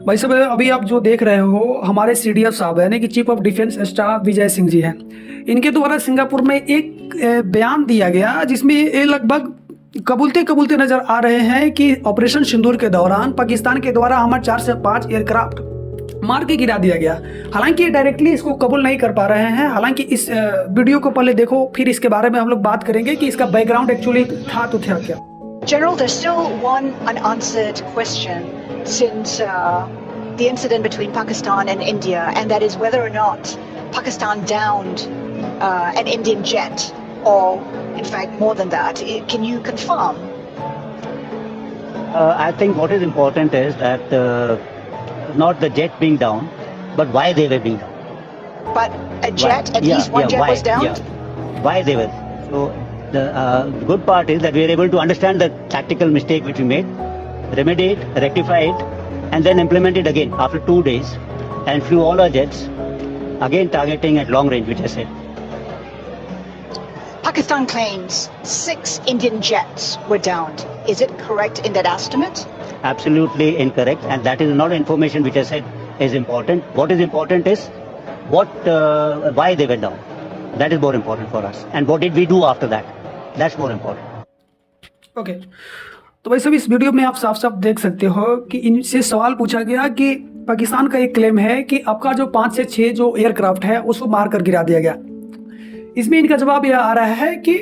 भाई साहब, अभी आप जो देख रहे हो हमारे सीडीएस साहब यानी कि chief of defence staff Vijay Singh ji हैं। इनके द्वारा सिंगापुर में एक बयान दिया गया जिसमें ये लगभग कबूलते कबूलते नजर आ रहे हैं कि ऑपरेशन सिंदूर के दौरान पाकिस्तान के द्वारा हमारे 4 से 5 एयरक्राफ्ट मार के गिरा दिया गया। हालांकि ये डायरेक्टली इसको कबूल नहीं कर पा रहे हैं। हालांकि इस वीडियो को पहले देखो, फिर इसके बारे में हम लोग बात करेंगे कि इसका बैकग्राउंड एक्चुअली था तो था क्या। General, there's still one unanswered question since the incident between Pakistan and India, and that is whether or not Pakistan downed an Indian jet, or in fact more than that. Can you confirm? I think what is important is that not the jet being down, but why they were being down. But a jet, at least one jet was downed? Yeah. Why they were. So the good part is that we are able to understand the tactical mistake which we made, remedy it, rectify it, and then implement it again after 2 days, and flew all our jets, again targeting at long range, which I said. Pakistan claims 6 Indian jets were downed. Is it correct in that estimate? Absolutely incorrect, and that is not information which I said is important. What is important is why they were down. That is more important for us. And what did we do after that? That's more important. Okay, तो भाई सब इस video में आप साफ साफ देख सकते हो कि इनसे सवाल पूछा गया कि पाकिस्तान का एक क्लेम है कि आपका जो 5 से 6 जो एयरक्राफ्ट है उसको मार कर गिरा दिया गया। इसमें इनका जवाब यह आ रहा है कि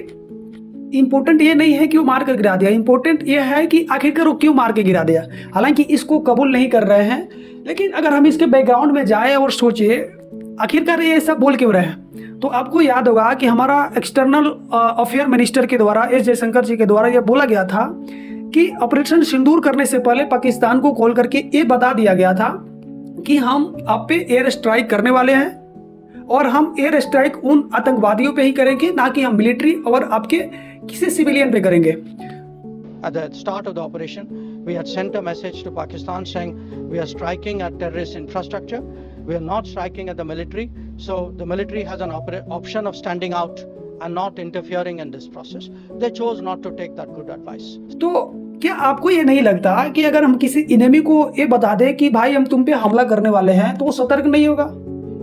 इंपॉर्टेंट ये नहीं है कि वो मार कर गिरा दिया, इंपॉर्टेंट ये है कि आखिरकार वो क्यों मार के गिरा दिया। हालांकि इसको कबूल नहीं कर रहे हैं, लेकिन अगर हम इसके बैकग्राउंड में जाए और सोचे आखिरकार ये ऐसा बोल क्यों रहे हैं, तो आपको याद होगा कि हमारा एक्सटर्नल अफेयर मिनिस्टर के द्वारा एस जयशंकर जी के द्वारा यह बोला गया था कि ऑपरेशन सिंदूर करने से पहले पाकिस्तान को कॉल करके ये बता दिया गया था कि हम आप पे एयर स्ट्राइक करने वाले हैं और हम एयर स्ट्राइक उन आतंकवादियों पे ही करेंगे, ना कि हम मिलिट्री और आपके किसी सिविलियन पे करेंगे। At the start of the operation, we had sent a message to Pakistan saying we are striking at terrorist infrastructure. We are not striking at the military. So the military has an option of standing out and not interfering in this process. They chose not to take that good advice. तो क्या आपको ये नहीं लगता कि अगर हम किसी इनेमी को ये बता दें कि भाई हम तुम पे हमला करने वाले हैं, तो वो सतर्क नहीं होगा?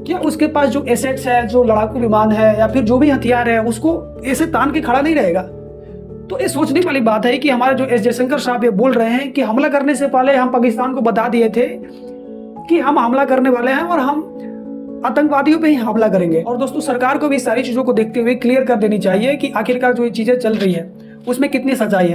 क्या उसके पास जो एसेट्स है, जो लड़ाकू विमान है या फिर जो भी हथियार है, उसको ऐसे तान के खड़ा नहीं रहेगा? तो ये सोचने वाली बात है कि हमारे जो एस जयशंकर साहब ये बोल रहे हैं कि हमला करने से पहले हम पाकिस्तान को बता दिए थे कि हम हमला करने वाले हैं और हम आतंकवादियों पे ही हमला करेंगे। और दोस्तों, सरकार को भी सारी चीजों को देखते हुए क्लियर कर देनी चाहिए कि आखिरकार जो ये चीजें चल रही है उसमें कितनी सच्चाई है।